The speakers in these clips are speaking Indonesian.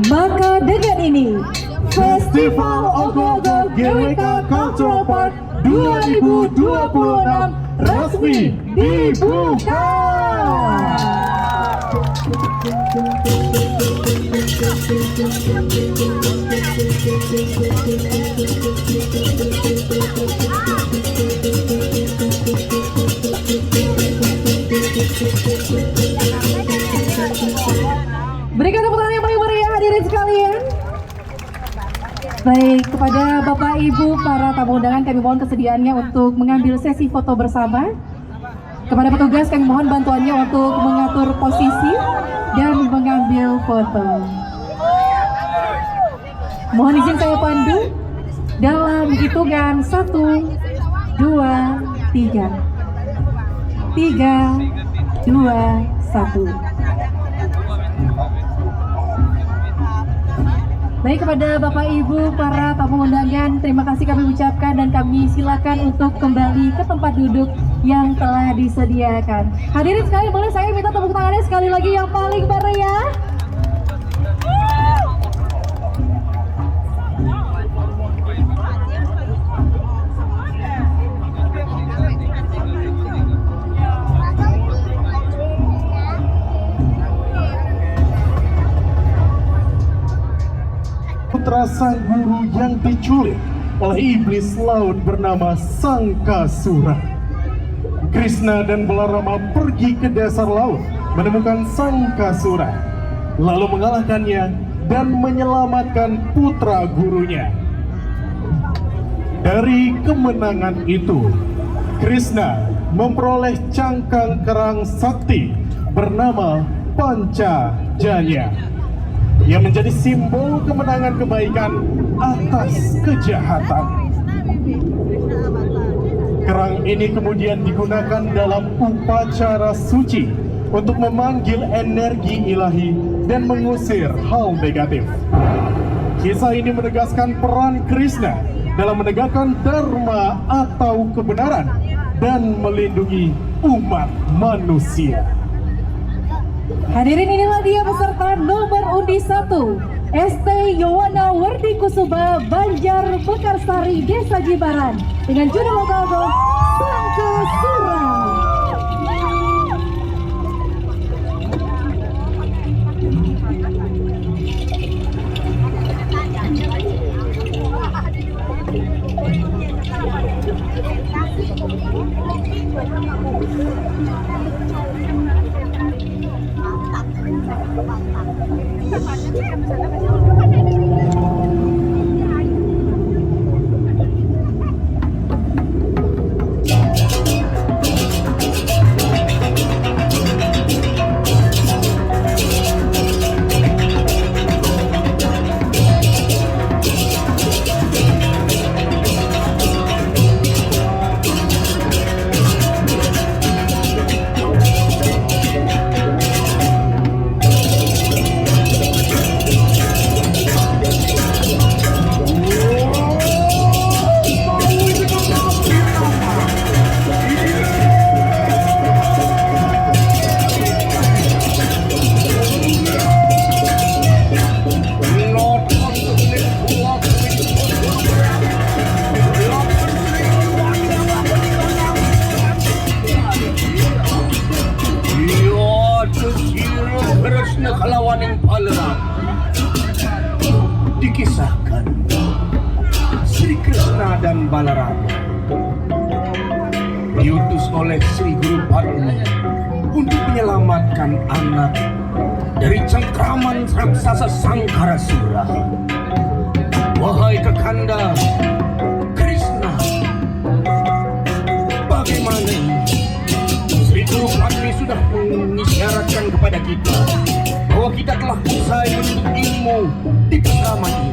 Maka dengan ini Festival Ogoh-Ogoh GWK Cultural Park 2026 resmi dibuka. Berikan tepuk tangan yang paling meriah hadirin sekalian. Baik, kepada Bapak Ibu para tamu undangan kami mohon kesediaannya untuk mengambil sesi foto bersama. Kepada petugas kami mohon bantuannya untuk mengatur posisi dan mengambil foto. Mohon izin saya pandu dalam hitungan 1, 2, 3. 3, 2, 1. Baik, kepada Bapak Ibu para tamu undangan, terima kasih kami ucapkan dan kami silakan untuk kembali ke tempat duduk yang telah disediakan. Hadirin sekalian, boleh saya minta tepuk tangannya sekali lagi yang paling meriah? Putra sang guru yang diculik oleh iblis laut bernama Sangkasura. Krishna dan Balarama pergi ke dasar laut menemukan Sangkasura, lalu mengalahkannya dan menyelamatkan putra gurunya. Dari kemenangan itu, Krishna memperoleh cangkang kerang sakti bernama Pancajanya yang menjadi simbol kemenangan kebaikan atas kejahatan. Kerang ini kemudian digunakan dalam upacara suci untuk memanggil energi ilahi dan mengusir hal negatif. Kisah ini menegaskan peran Krishna dalam menegakkan dharma atau kebenaran dan melindungi umat manusia. Hadirin, inilah dia peserta nomor undi 1, ST Yowana Wardi Kusuma, Banjar Bekarsari, Desa Jibaran, dengan judul Ogoh-Ogoh Sangkasura. Krishna dan Balarama diutus oleh Sri Guru Padmi untuk menyelamatkan anak dari cengkraman raksasa Sangkarasura. Wahai Kakanda Krishna, bagaimana ini? Sri Guru Padmi sudah mengisyaratkan kepada kita bahwa kita telah usai menuntut ilmu di pesantren ini.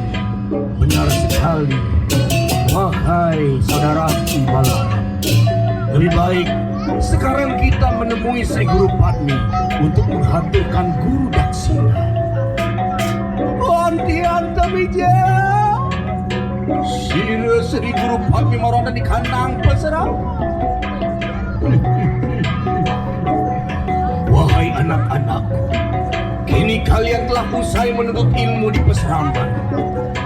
Benar sekali, wahai saudaraku Balarama. Lebih baik sekarang kita menemui Sri Guru Padmi untuk menghaturkan Guru Daksina. Anti-anta bijak, sira Sri Guru Padmi marana di kandang peserang. Wahai anak-anakku, kini kalian telah usai menuntut ilmu di peseraman.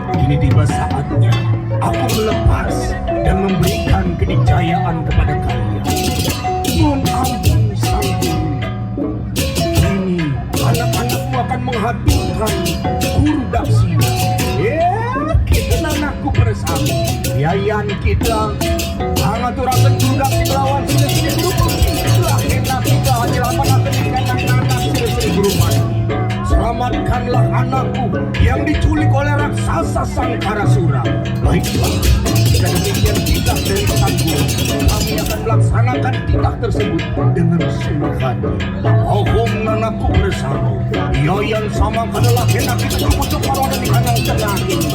Kini tiba saatnya aku melepas dan memberikan keniscayaan kepada kalian. Mohon ampun Sang Guru. Kini anak-anakmu akan menghadirkan Guru Daksina. Ya, kita anakku bersama. Yayan kita hangaturakan Guru Daksina lawan sini Guru Padmi. Itulah enak kita menyelamatkan anak-anak sini Guru Padmi. Selamatkanlah anakku yang diculik oleh raksasa Sangkarasura. Baiklah, jika demikian titah dari Sang Guru, kami akan melaksanakan titah tersebut dengan senang hati. Ahom anakku bersama, Yayan sama adalah enak kita terpucuk marwana di kandang tengah ini.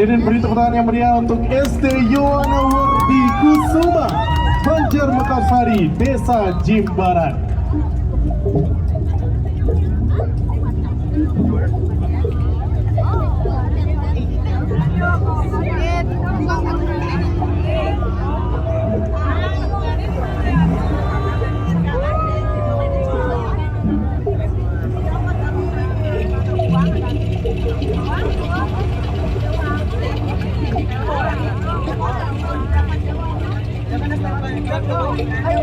Hadirin beri tepuk tangan yang meriah untuk SD Yohana Wardi Kusuma, Banjar Mekarsari, Desa Jimbaran. Ayo,